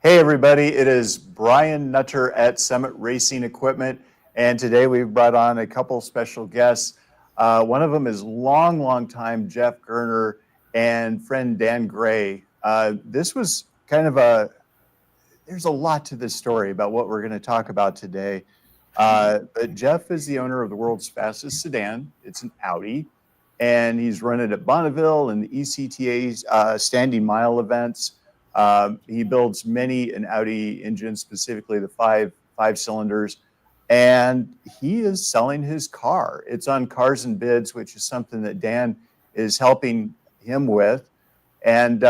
Hey everybody, it is Brian Nutter at Summit Racing Equipment, and today we've brought on a couple special guests. One of them is long time Jeff Gerner and friend Dan Gray. This was kind of there's a lot to this story about what we're going to talk about today. But Jeff is the owner of the world's fastest sedan. It's an Audi, and he's run it at Bonneville and the ECTA standing mile events. He builds many an Audi engine, specifically the five cylinders, and he is selling his car. It's on Cars and Bids, which is something that Dan is helping him with. And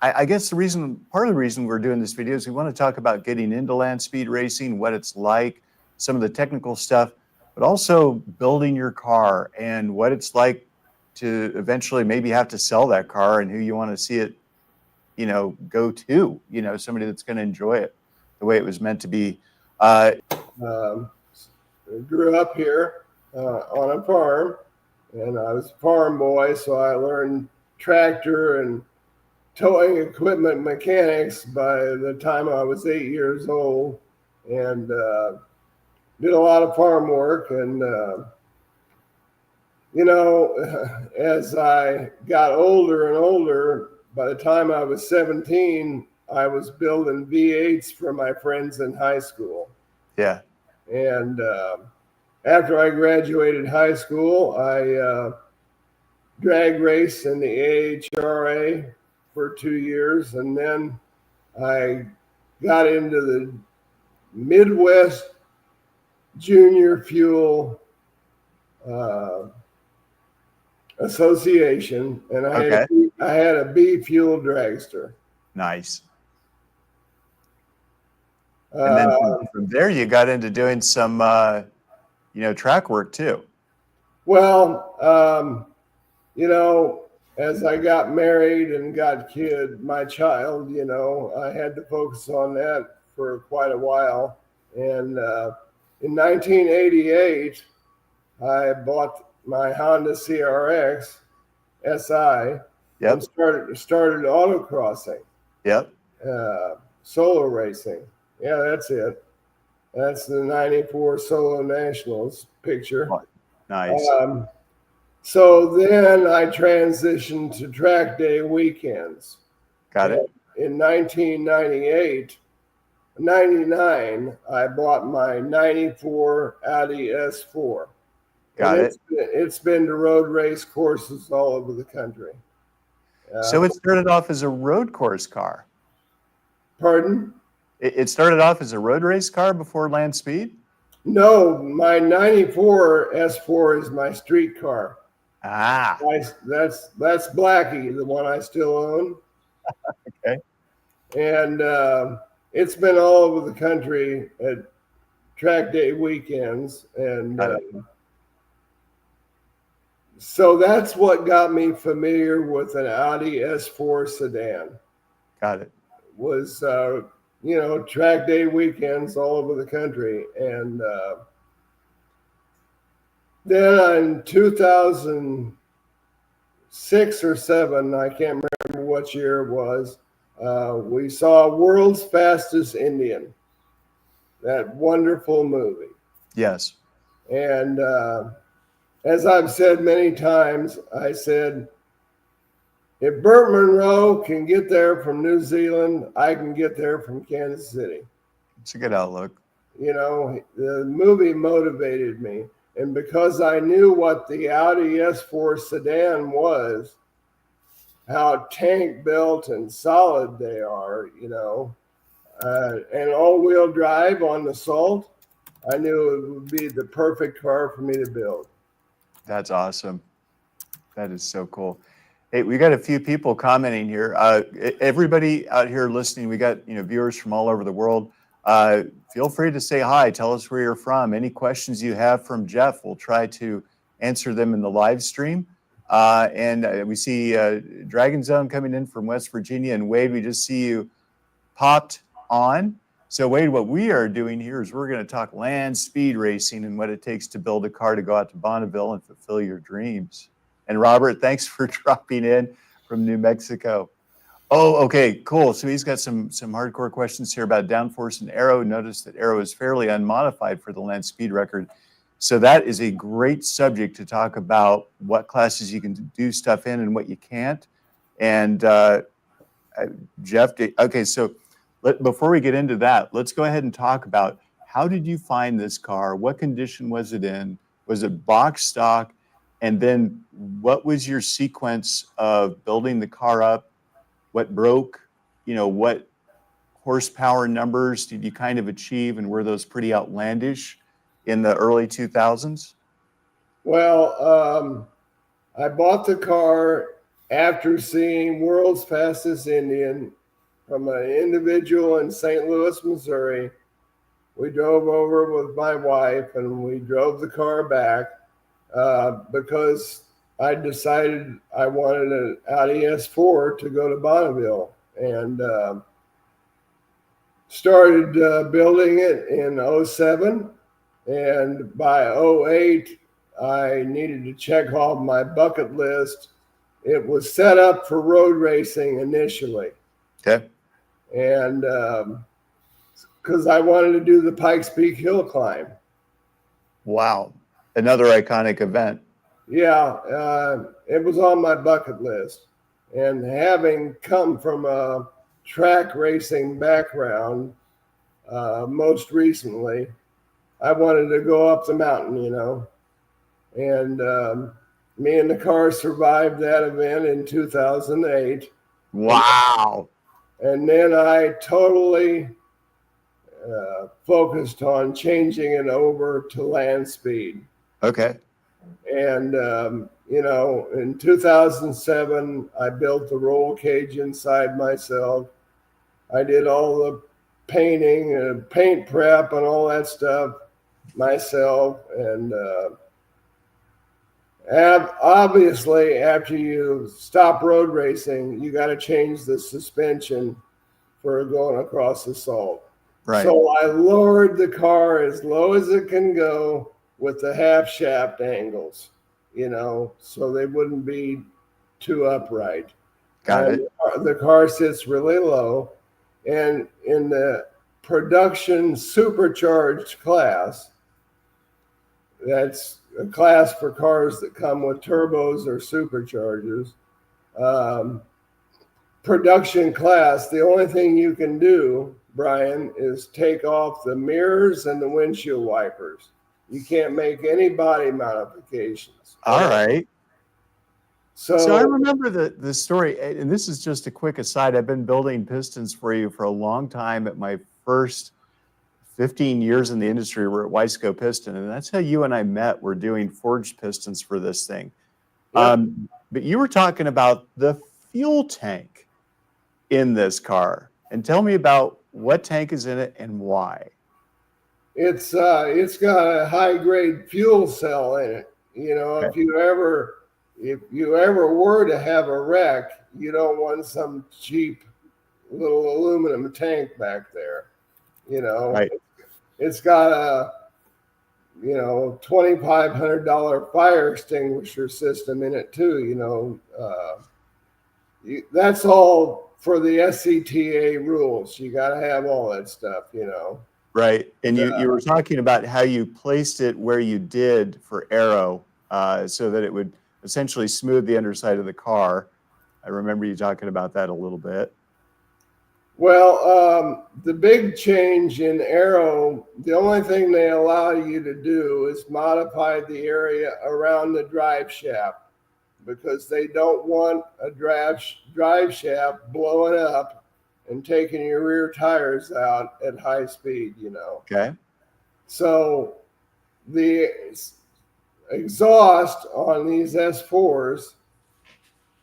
I guess part of the reason we're doing this video is we want to talk about getting into land speed racing, what it's like, some of the technical stuff, but also building your car and what it's like to eventually maybe have to sell that car and who you want to see it go to, somebody that's going to enjoy it the way it was meant to be. I grew up here on a farm, and I was a farm boy, so I learned tractor and towing equipment mechanics by the time I was 8 years old, and did a lot of farm work. And as I got older and older, by the time I was 17, I was building V8s for my friends in high school. Yeah. And after I graduated high school, I drag raced in the AHRA for 2 years. And then I got into the Midwest Junior Fuel Association, and I had a B fuel dragster. Nice. And then from there, you got into doing some, track work too. Well, as I got married and got my child, I had to focus on that for quite a while. And in 1988, I bought my Honda CRX SI. Yep. And started autocrossing. Yep. Solo racing. Yeah, that's it. That's the 94 Solo Nationals picture. Oh, nice. So then I transitioned to track day weekends. Got it. In 99, I bought my 94 Audi S4. Got it. It's been to road race courses all over the country. So it started off as a road course car. Pardon? It started off as a road race car before land speed? No, my 94 S4 is my street car. Ah. That's Blackie, the one I still own. Okay. And it's been all over the country at track day weekends. And so that's what got me familiar with an Audi S4 sedan. Got it. Was, track day weekends all over the country. And then in 2006 or 7, I can't remember what year it was, we saw World's Fastest Indian, that wonderful movie. Yes. And as I've said many times, I said, if Burt Munro can get there from New Zealand, I can get there from Kansas City. It's a good outlook. The movie motivated me. And because I knew what the Audi S4 sedan was, how tank built and solid they are, and all-wheel drive on the salt, I knew it would be the perfect car for me to build. That's awesome. That is so cool. Hey, we got a few people commenting here. Everybody out here listening, we got viewers from all over the world. Feel free to say hi. Tell us where you're from. Any questions you have from Jeff, we'll try to answer them in the live stream. And we see Dragon Zone coming in from West Virginia. And Wade, we just see you popped on. So Wade, what we are doing here is we're going to talk land speed racing and what it takes to build a car to go out to Bonneville and fulfill your dreams. And Robert, thanks for dropping in from New Mexico. Oh, okay, cool. So he's got some hardcore questions here about downforce and aero. Notice that aero is fairly unmodified for the land speed record. So that is a great subject to talk about what classes you can do stuff in and what you can't. And Jeff, okay, so before we get into that, let's go ahead and talk about how did you find this car? What condition was it in? Was it box stock? And then what was your sequence of building the car up? What broke? What horsepower numbers did you kind of achieve, and were those pretty outlandish in the early 2000s? Well, I bought the car after seeing World's Fastest Indian from an individual in St. Louis, Missouri. We drove over with my wife and we drove the car back because I decided I wanted an Audi S4 to go to Bonneville, and started building it in '07. And by '08, I needed to check off my bucket list. It was set up for road racing initially. Okay. And because I wanted to do the Pikes Peak Hill climb. Wow. Another iconic event. Yeah, it was on my bucket list. And having come from a track racing background, most recently, I wanted to go up the mountain, And me and the car survived that event in 2008. Wow. And then I totally focused on changing it over to land speed. Okay. And, in 2007, I built the roll cage inside myself. I did all the painting and paint prep and all that stuff myself. And obviously, after you stop road racing, you got to change the suspension for going across the salt. Right. So I lowered the car as low as it can go with the half shaft angles, so they wouldn't be too upright. Got And it. the car sits really low. And in the production supercharged class, that's a class for cars that come with turbos or superchargers. Production class, the only thing you can do, Brian, is take off the mirrors and the windshield wipers. You can't make any body modifications. All right. So I remember the story, and this is just a quick aside. I've been building pistons for you for a long time. At my first 15 years in the industry, we're at Wiseco Piston, and that's how you and I met. We're doing forged pistons for this thing. Yep. But you were talking about the fuel tank in this car, and tell me about what tank is in it and why. It's got a high grade fuel cell in it. Okay. If you ever were to have a wreck, you don't want some cheap little aluminum tank back there. Right. It's got a $2,500 fire extinguisher system in it too. That's all for the SCTA rules. You got to have all that stuff. Right. And you were talking about how you placed it where you did for aero, so that it would essentially smooth the underside of the car. I remember you talking about that a little bit. Well, the big change in aero, the only thing they allow you to do is modify the area around the drive shaft, because they don't want a drive shaft blowing up and taking your rear tires out at high speed, Okay. So the exhaust on these S4s,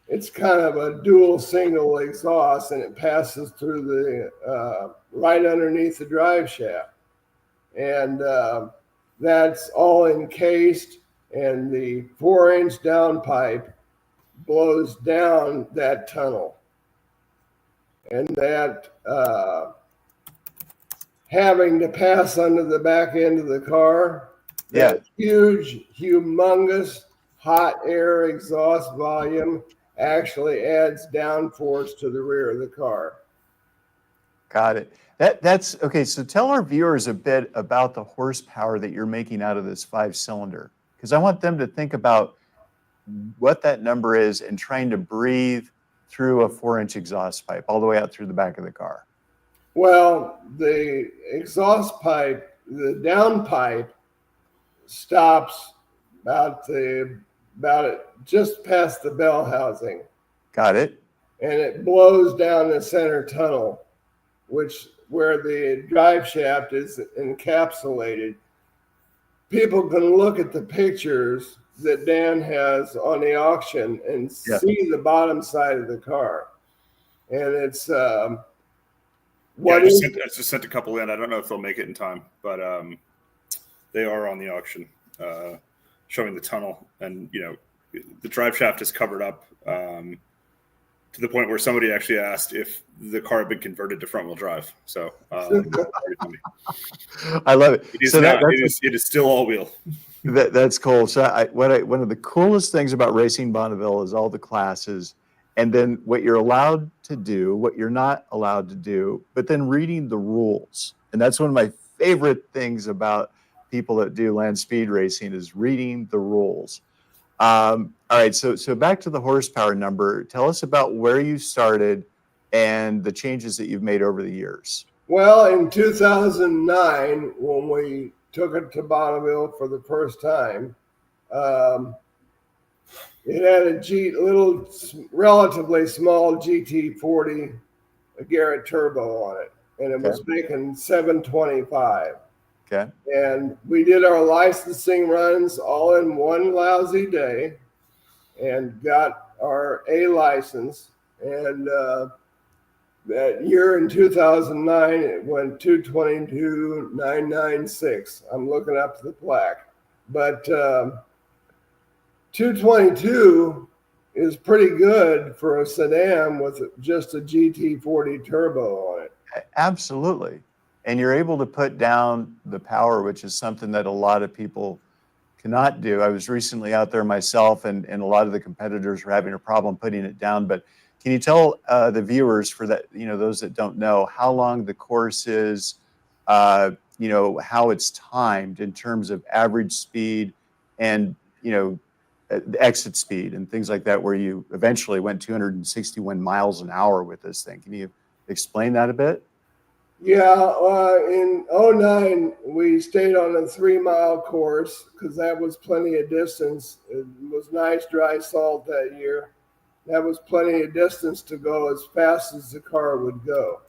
it's kind of a dual single exhaust, and it passes through the right underneath the drive shaft. And that's all encased, and the 4-inch downpipe blows down that tunnel. And that having to pass under the back end of the car, that huge, humongous hot air exhaust volume actually adds downforce to the rear of the car. Got it. That's okay. So tell our viewers a bit about the horsepower that you're making out of this 5-cylinder, because I want them to think about what that number is and trying to breathe through a 4-inch exhaust pipe all the way out through the back of the car. Well, the exhaust pipe, the down pipe, stops about just past the bell housing, Got it. and it blows down the center tunnel, where the drive shaft is encapsulated. People can look at the pictures that Dan has on the auction and see the bottom side of the car, and it's I just sent a couple in. I don't know if they'll make it in time, but they are on the auction, showing the tunnel, and the drive shaft is covered up to the point where somebody actually asked if the car had been converted to front wheel drive. So I love it. It is, So it is still all wheel. That's cool. So one of the coolest things about Racing Bonneville is all the classes, and then what you're allowed to do, what you're not allowed to do, but then reading the rules. And that's one of my favorite things about people that do land speed racing is reading the rules. All right, so back to the horsepower number. Tell us about where you started and the changes that you've made over the years. Well, in 2009, when we took it to Bonneville for the first time, it had a relatively small GT40 Garrett turbo on it, and it was making 725. Okay. And we did our licensing runs all in one lousy day and got our A license. And that year in 2009, it went 222,996. I'm looking up the plaque. But 222 is pretty good for a sedan with just a GT40 turbo on it. Absolutely. And you're able to put down the power, which is something that a lot of people cannot do. I was recently out there myself, and a lot of the competitors were having a problem putting it down. But can you tell the viewers, for that, those that don't know, how long the course is, how it's timed in terms of average speed and, exit speed and things like that, where you eventually went 261 miles an hour with this thing? Can you explain that a bit? Yeah, in 2009, we stayed on a 3-mile course because that was plenty of distance. It was nice dry salt that year. That was plenty of distance to go as fast as the car would go.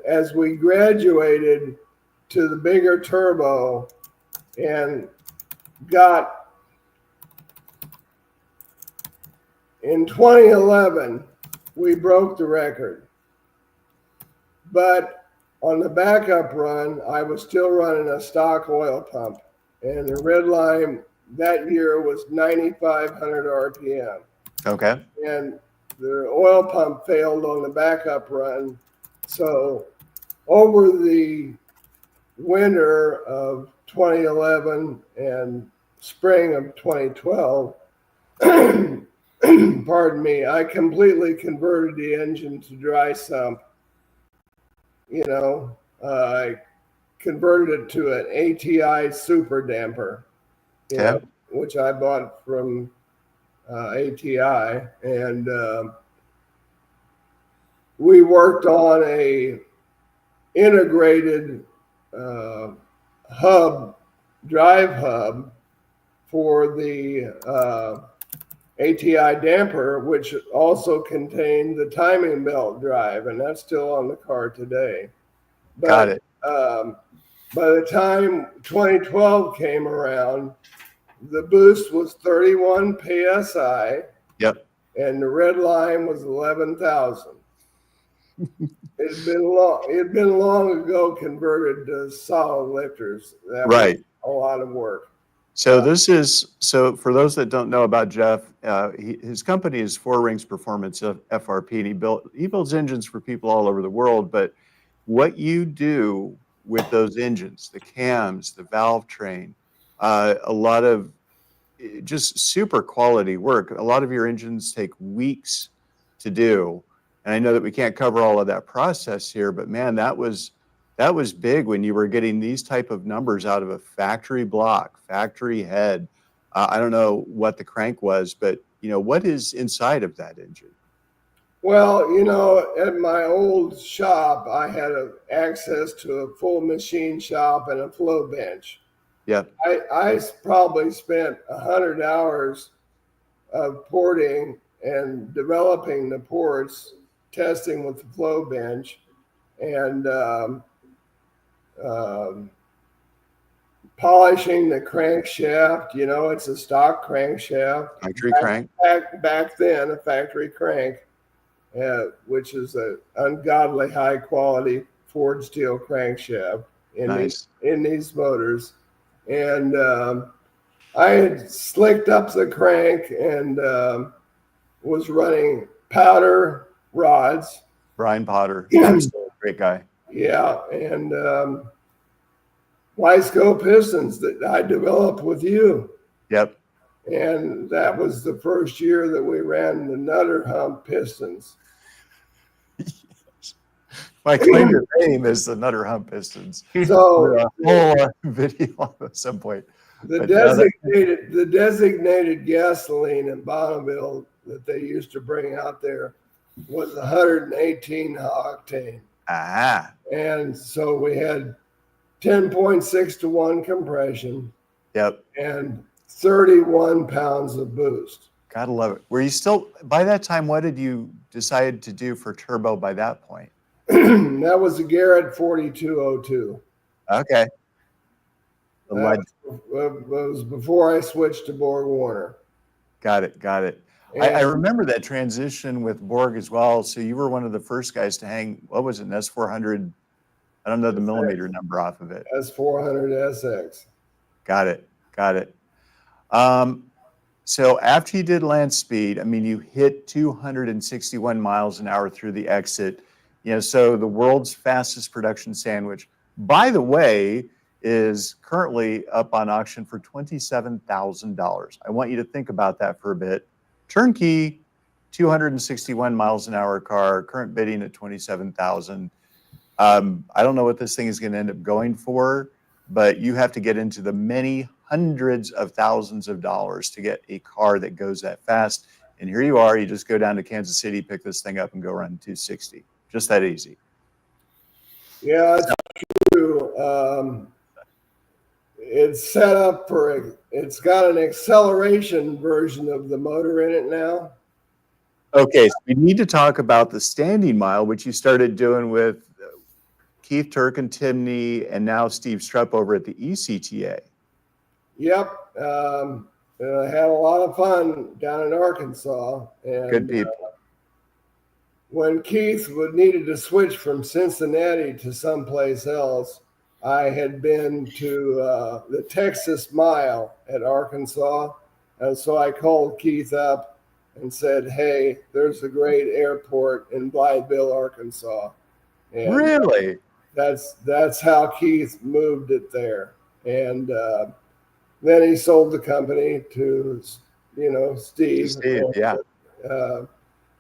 As we graduated to the bigger turbo and got in 2011, we broke the record. But on the backup run, I was still running a stock oil pump, and the red line that year was 9,500 RPM. Okay. And the oil pump failed on the backup run. So over the winter of 2011 and spring of 2012, pardon me, I completely converted the engine to dry sump. I converted it to an ATI super damper, which I bought from ATI, and we worked on a integrated drive hub for the ATI damper, which also contained the timing belt drive, and that's still on the car today. But, got it. By the time 2012 came around, the boost was 31 PSI. Yep. And the red line was 11,000. It had been long ago converted to solid lifters. That was a lot of work. So for those that don't know about Jeff, his company is 4 Rings Performance FRP, and he builds engines for people all over the world. But what you do with those engines, the cams, the valve train, a lot of just super quality work. A lot of your engines take weeks to do. And I know that we can't cover all of that process here, but man, that was big when you were getting these type of numbers out of a factory block, factory head. I don't know what the crank was, but what is inside of that engine? Well, at my old shop, I had access to a full machine shop and a flow bench. Yep. I probably spent 100 hours of porting and developing the ports, testing with the flow bench, and polishing the crankshaft. It's a stock crankshaft. Factory crank. Back then, a factory crank, which is an ungodly high quality forged steel crankshaft in these motors. And I had slicked up the crank and was running powder rods. Brian Potter, great guy. Yeah, and Lysco pistons that I developed with you. Yep. And that was the first year that we ran the Nutter Hump pistons. My claim to fame is the Nutter Hump pistons. So a whole video at some point. The designated gasoline in Bonneville that they used to bring out there was 118 octane. Ah. And so we had 10.6 to 1 compression. Yep. And 31 pounds of boost. Gotta love it. Were you still, by that time, what did you decide to do for turbo by that point? That was a Garrett 4202. Okay. That was before I switched to Borg Warner. Got it. I remember that transition with Borg as well. So you were one of the first guys to hang, what was it, an S400? I don't know the millimeter number off of it. S400 SX. Got it. So after you did land speed, you hit 261 miles an hour through the exit. So the world's fastest production sandwich, by the way, is currently up on auction for $27,000. I want you to think about that for a bit. Turnkey, 261 miles an hour car, current bidding at $27,000. I don't know what this thing is going to end up going for, but you have to get into the many hundreds of thousands of dollars to get a car that goes that fast. And here you are, you just go down to Kansas City, pick this thing up and go run 260. Just that easy. Yeah, it's true. It's set up it's got an acceleration version of the motor in it now. Okay, so we need to talk about the standing mile, which you started doing with Keith Turk and Timney, and now Steve Strupp over at the ECTA. Yep. I had a lot of fun down in Arkansas. And, good people. When Keith needed to switch from Cincinnati to someplace else, I had been to the Texas Mile at Arkansas. And so I called Keith up and said, hey, there's a great airport in Blytheville, Arkansas. And really? That's how Keith moved it there. And then he sold the company to, Steve. Steve, yeah.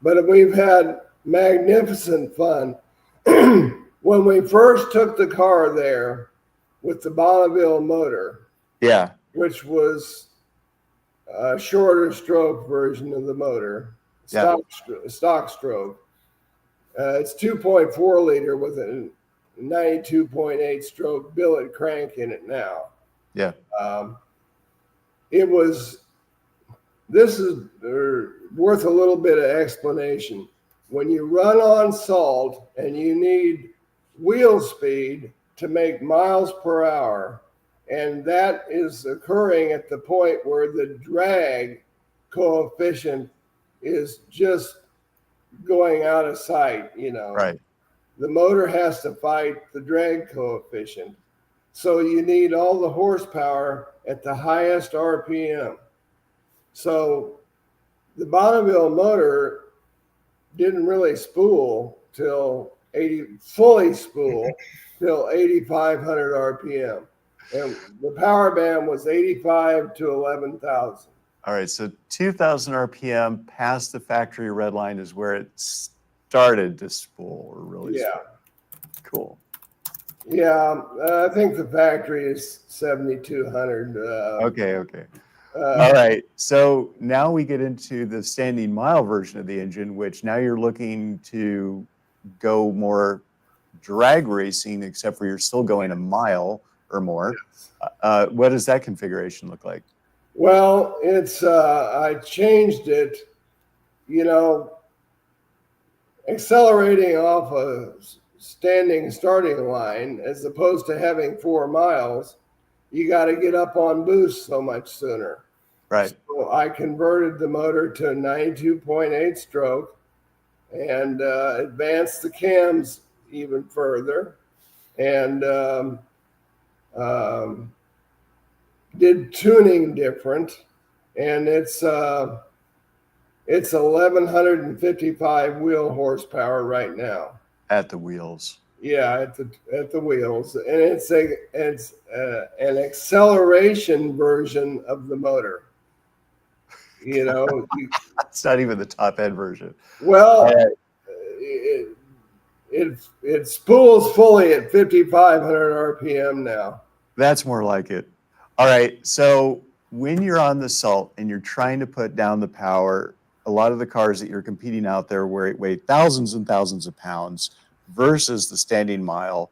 But we've had magnificent fun. When we first took the car there with the Bonneville motor, yeah, which was a shorter stroke version of the motor, stock stroke. It's 2.4 liter with a 92.8 stroke billet crank in it now. Yeah. This is worth a little bit of explanation. When you run on salt and you need wheel speed to make miles per hour, and that is occurring at the point where the drag coefficient is just going out of sight, Right. The motor has to fight the drag coefficient. So you need all the horsepower at the highest RPM. So the Bonneville motor didn't really spool till 8,500 RPM. And the power band was 85 to 11,000. All right, so 2,000 RPM past the factory red line is where it started to spool or really Yeah. spool. Cool. Yeah, I think the factory is 7,200. Okay. All right, so now we get into the standing mile version of the engine, which now you're looking to go more drag racing, except for you're still going a mile or more. Yes. What does that configuration look like? Well, it's I changed it, you know, accelerating off a standing starting line as opposed to having 4 miles. You got to get up on boost so much sooner. Right. So I converted the motor to a 92.8 stroke and advanced the cams even further, and did tuning different. And it's 1,155 wheel horsepower right now. At the wheels. Yeah, at the wheels, and it's an acceleration version of the motor. You know, It's not even the top end version. well, All right. it spools fully at 5,500 RPM now. That's more like it. All right. So when you're on the salt and you're trying to put down the power, a lot of the cars that you're competing out there weigh thousands and thousands of pounds versus the standing mile.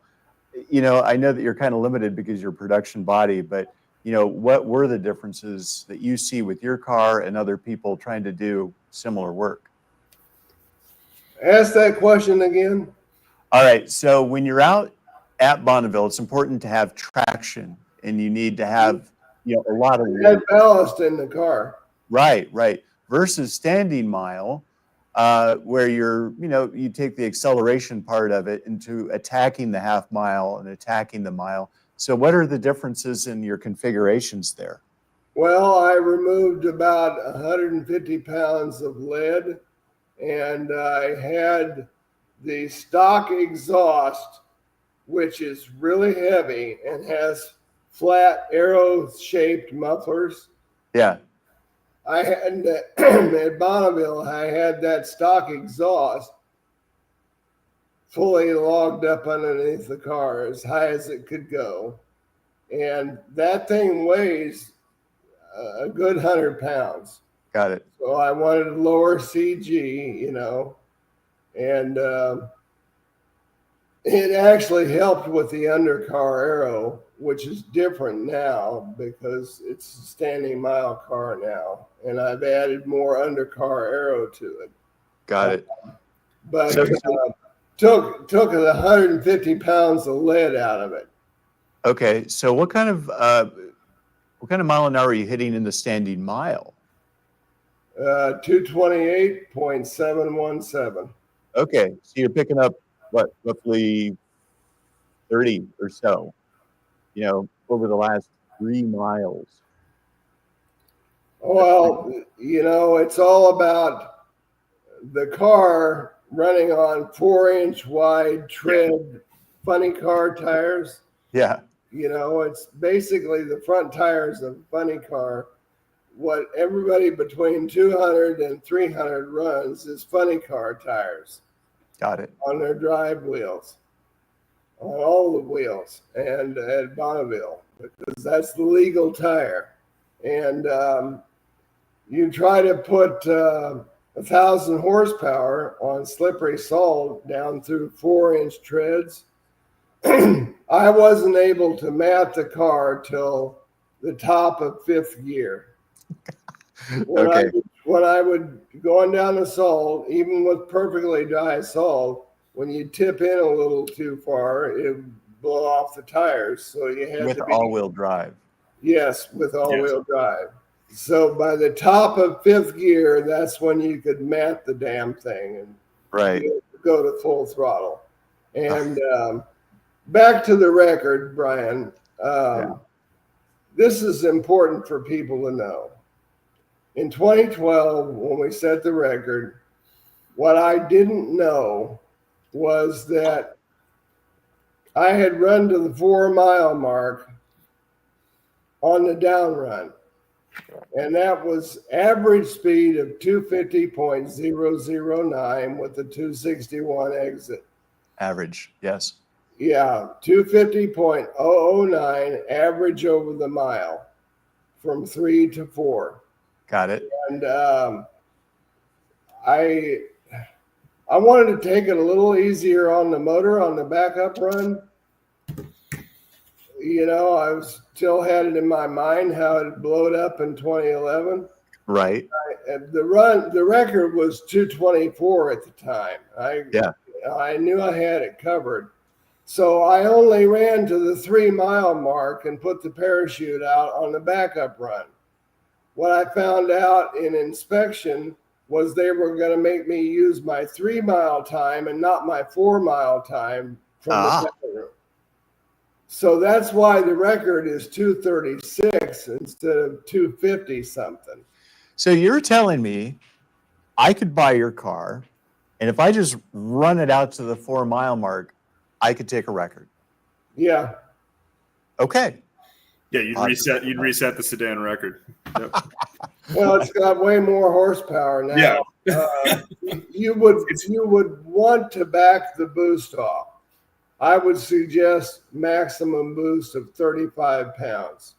I know that you're kind of limited because you're a production body, but what were the differences that you see with your car and other people trying to do similar work? Ask that question again. All right. So when you're out at Bonneville, it's important to have traction, and you need to have a lot of Had ballast in the car. Right. Versus standing mile, where you take the acceleration part of it into attacking the half mile and attacking the mile. So what are the differences in your configurations there? Well, I removed about 150 pounds of lead, and I had the stock exhaust, which is really heavy and has flat arrow-shaped mufflers. Yeah. I had at Bonneville, I had that stock exhaust fully logged up underneath the car as high as it could go. And that thing weighs a good 100 pounds. Got it. So I wanted a lower CG, and it actually helped with the undercar aero, which is different now because it's a standing mile car now, and I've added more undercar aero to it. Got it. But took 150 pounds of lead out of it. Okay. So what kind of mile an hour are you hitting in the standing mile? 228.717. Okay. So you're picking up what, roughly 30 or so, over the last 3 miles. Well, it's all about the car running on 4-inch wide tread funny car tires. Yeah. It's basically the front tires of a funny car. What everybody between 200 and 300 runs is funny car tires. Got it. On their drive wheels, on all the wheels, and at Bonneville, because that's the legal tire. And you try to put 1,000 horsepower on slippery salt down through 4-inch treads. I wasn't able to map the car till the top of 5th gear. When I would going down the salt, even with perfectly dry salt, when you tip in a little too far, it would blow off the tires. So you had with to be all-wheel drive. Yes, with all-wheel drive. So by the top of 5th gear, that's when you could map the damn thing and go to full throttle. And back to the record, Brian. This is important for people to know. In 2012, when we set the record, what I didn't know was that I had run to the 4-mile mark on the down run. And that was average speed of 250.009 with the 261 exit. Average, yes. Yeah, 250.009 average over the mile from 3 to 4. Got it. And I wanted to take it a little easier on the motor on the backup run. You know, I was still had it in my mind how it blowed up in 2011. Right. The record was 224 at the time. I knew I had it covered. So I only ran to the 3 mile mark and put the parachute out on the backup run. What I found out in inspection was they were going to make me use my 3 mile time and not my 4 mile time from the back room. So that's why the record is 236 instead of 250 something. So you're telling me I could buy your car, and if I just run it out to the 4 mile mark, I could take a record. Yeah. Okay. Yeah, you'd reset the sedan record. Yep. Well, it's got way more horsepower now. Yeah. You would want to back the boost off. I would suggest maximum boost of 35 pounds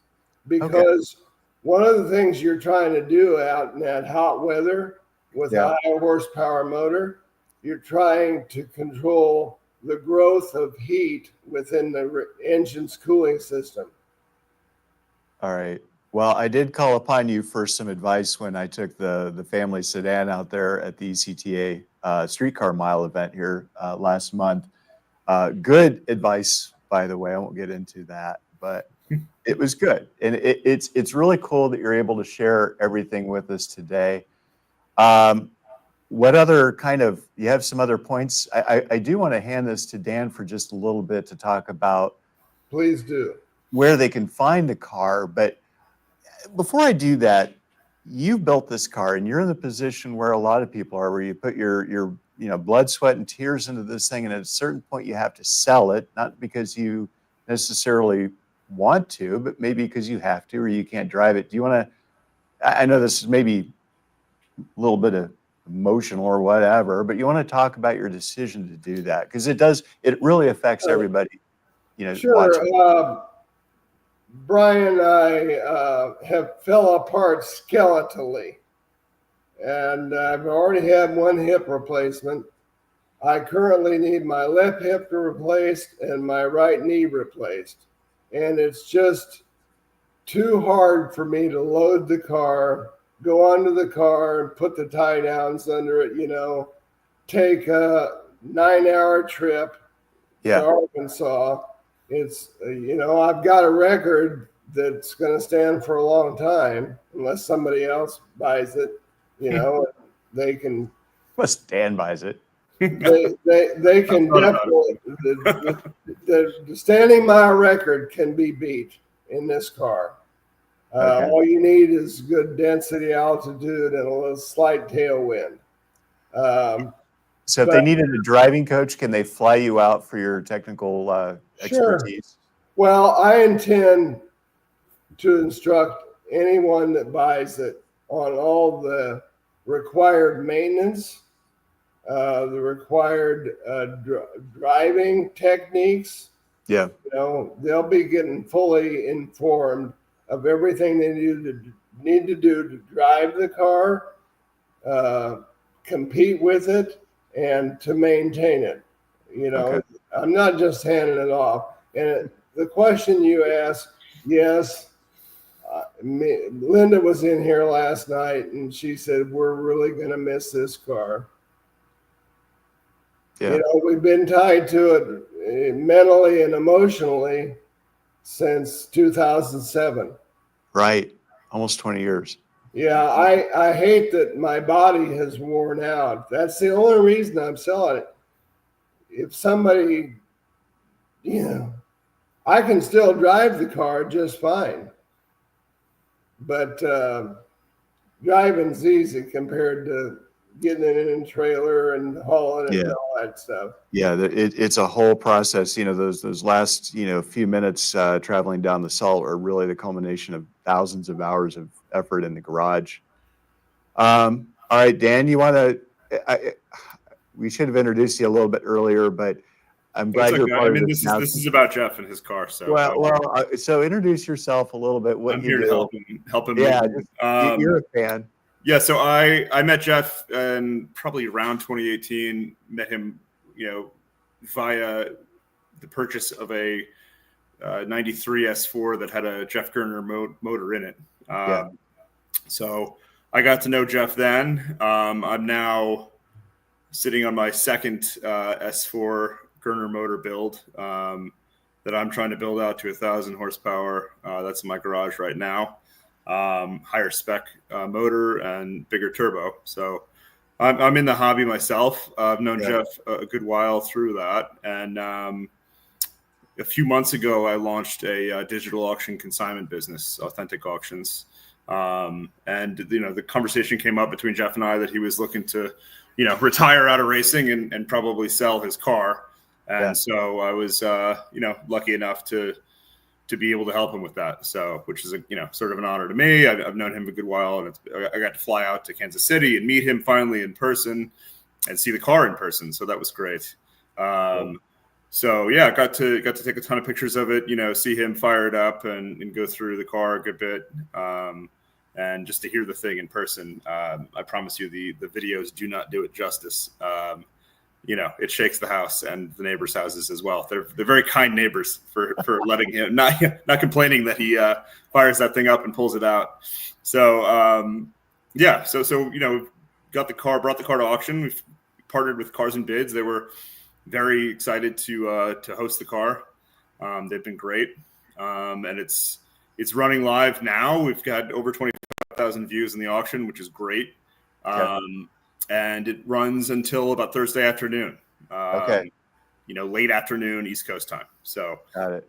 because one of the things you're trying to do out in that hot weather with a high horsepower motor, you're trying to control the growth of heat within the engine's cooling system. All right. Well, I did call upon you for some advice when I took the family sedan out there at the ECTA streetcar mile event here last month. Good advice, by the way. I won't get into that, but it was good. And it's really cool that you're able to share everything with us today. What other you have some other points? I do want to hand this to Dan for just a little bit to talk about. Please do. Where they can find the car. But before I do that, you built this car and you're in the position where a lot of people are, where you put your blood, sweat, and tears into this thing. And at a certain point you have to sell it, not because you necessarily want to, but maybe because you have to, or you can't drive it. Do you want to, I know this is maybe a little bit of emotional or whatever, but you want to talk about your decision to do that? Because it really affects everybody, Sure. watching. Brian and I have fell apart skeletally, and I've already had one hip replacement. I currently need my left hip replaced and my right knee replaced. And it's just too hard for me to load the car, go onto the car and put the tie downs under it, take a 9-hour trip to Arkansas. It's, I've got a record that's going to stand for a long time unless somebody else buys it, they can. Unless Dan buys it. They can definitely, the standing mile record can be beat in this car. All you need is good density, altitude, and a little slight tailwind. So if they needed a driving coach, can they fly you out for your technical expertise? Sure. Well, I intend to instruct anyone that buys it on all the required maintenance, the required driving techniques. Yeah. They'll be getting fully informed of everything they need to do to drive the car, compete with it, and to maintain it. I'm not just handing it off. And the question you asked, yes, Linda was in here last night and she said, we're really going to miss this car. Yeah. We've been tied to it mentally and emotionally since 2007. Right. Almost 20 years. Yeah, I hate that my body has worn out. That's the only reason I'm selling it. If somebody, I can still drive the car just fine. But driving's easy compared to getting it in a trailer and hauling it and all that stuff. Yeah, it's a whole process. Those last few minutes traveling down the salt are really the culmination of thousands of hours of effort in the garage. All right, Dan, you want to? We should have introduced you a little bit earlier, but I'm glad you're part of this now. This is about Jeff and his car. So so introduce yourself a little bit. What I'm you here do. to help him. Yeah, you're a fan. Yeah, so I met Jeff in probably around 2018. Met him, via the purchase of a 93 S4 that had a Jeff Gerner motor in it. So I got to know Jeff then. I'm now sitting on my second S4 Gerner motor build that I'm trying to build out to 1,000 horsepower. That's in my garage right now. Higher spec motor and bigger turbo. So I'm in the hobby myself. I've known Jeff a good while through that. And a few months ago, I launched a digital auction consignment business, Authentic Auctions. And the conversation came up between Jeff and I that he was looking to, retire out of racing and probably sell his car. And so I was, lucky enough to be able to help him with that. So, which is sort of an honor to me. I've known him a good while, and I got to fly out to Kansas City and meet him finally in person and see the car in person. So that was great. So yeah, got to take a ton of pictures of it, see him fired up and go through the car a good bit. And just to hear the thing in person, I promise you the videos do not do it justice. It shakes the house and the neighbors' houses as well. They're very kind neighbors for letting him not complaining that he fires that thing up and pulls it out. So brought the car to auction. We've partnered with Cars and Bids. They were very excited to host the car. They've been great, and it's running live now. We've got over 25,000 views in the auction, which is great. And it runs until about Thursday afternoon. Late afternoon, East Coast time. So got it.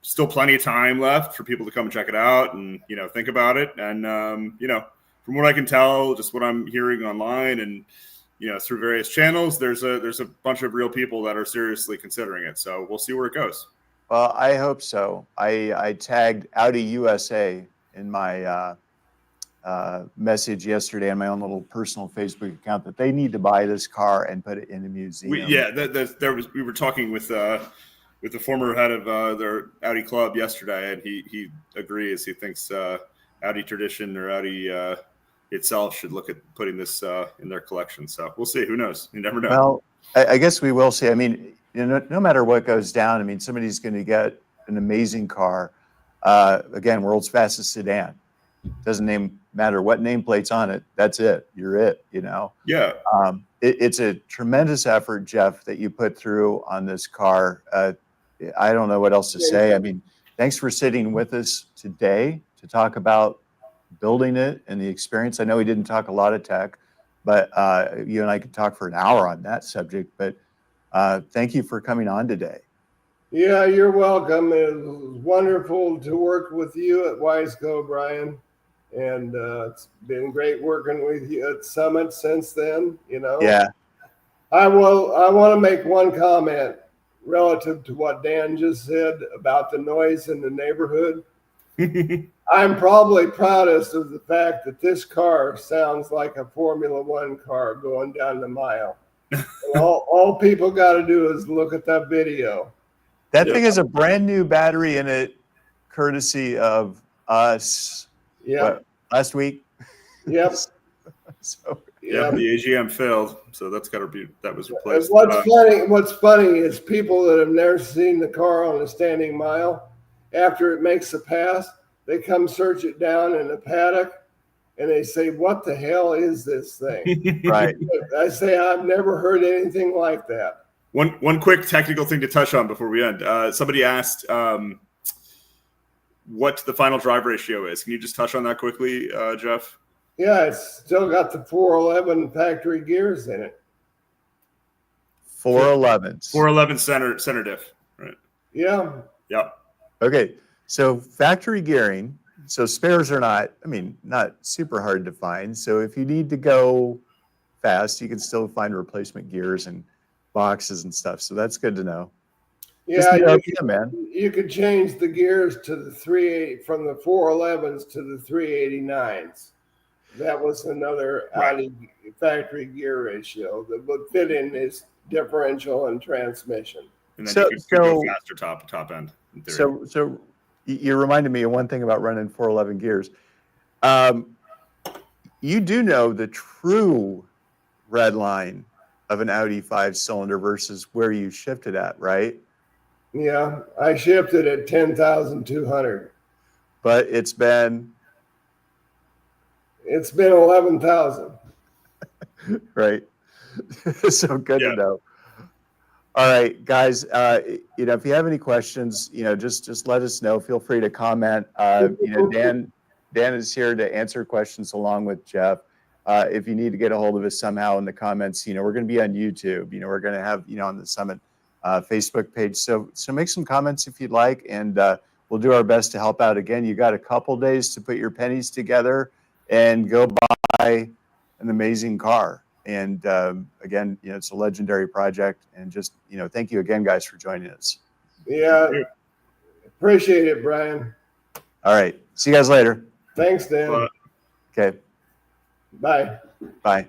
Still plenty of time left for people to come and check it out and, think about it. And, from what I can tell, just what I'm hearing online and, through various channels, there's a bunch of real people that are seriously considering it. So we'll see where it goes. Well, I hope so. I tagged Audi USA in my message yesterday on my own little personal Facebook account that they need to buy this car and put it in a museum. We were talking with the former head of their Audi club yesterday, and he agrees. He thinks Audi Tradition or Audi itself should look at putting this in their collection. So we'll see. Who knows? You never know. Well, I guess we will see. I mean, no matter what goes down, I mean, somebody's going to get an amazing car. Again, world's fastest sedan. Doesn't matter what nameplate's on it. That's it. You're it. Yeah. It's a tremendous effort, Jeff, that you put through on this car. I don't know what else to say. I mean, thanks for sitting with us today to talk about building it and the experience. I know we didn't talk a lot of tech, but you and I could talk for an hour on that subject. But thank you for coming on today. Yeah, you're welcome. It was wonderful to work with you at Wiseco, Brian. And it's been great working with you at Summit since then, Yeah. I want to make one comment relative to what Dan just said about the noise in the neighborhood. I'm probably proudest of the fact that this car sounds like a Formula One car going down the mile. all people got to do is look at that video. That thing has a brand new battery in it, courtesy of us. Yeah. Last week. Yep. So the AGM failed, so that was replaced. What's funny is people that have never seen the car on a standing mile, after it makes a pass, they come search it down in the paddock and they say, "What the hell is this thing?" Right. I say, "I've never heard anything like that." One quick technical thing to touch on before we end. Somebody asked what the final drive ratio is. Can you just touch on that quickly, Jeff? Yeah, it's still got the 411 factory gears in it. 411s. 411 center diff, right? Yeah. Yep. Okay, so factory gearing. So spares are not super hard to find. So if you need to go fast, you can still find replacement gears and boxes and stuff. So that's good to know. Just Yeah, the RPM, man. you could change the gears to the 380 from the 411s to the 389s. That was another Right. Audi factory gear ratio that would fit in this differential and transmission. And then So- you could go so- faster top end. In theory. So you reminded me of one thing about running 411 gears. You do know the true red line of an Audi 5-cylinder versus where you shifted at, right? Yeah, I shifted at 10,200. But it's been It's been 11,000. right. So good Yeah. to know. All right, guys. If you have any questions, just let us know. Feel free to comment. Dan is here to answer questions along with Jeff. If you need to get a hold of us somehow in the comments, we're going to be on YouTube. We're going to have on the Summit Facebook page. So make some comments if you'd like, and we'll do our best to help out. Again, you got a couple days to put your pennies together and go buy an amazing car. And again, it's a legendary project. And just thank you again, guys, for joining us. Yeah, appreciate it, Brian. All right, see you guys later. Thanks, Dan. But- Okay, Bye. bye.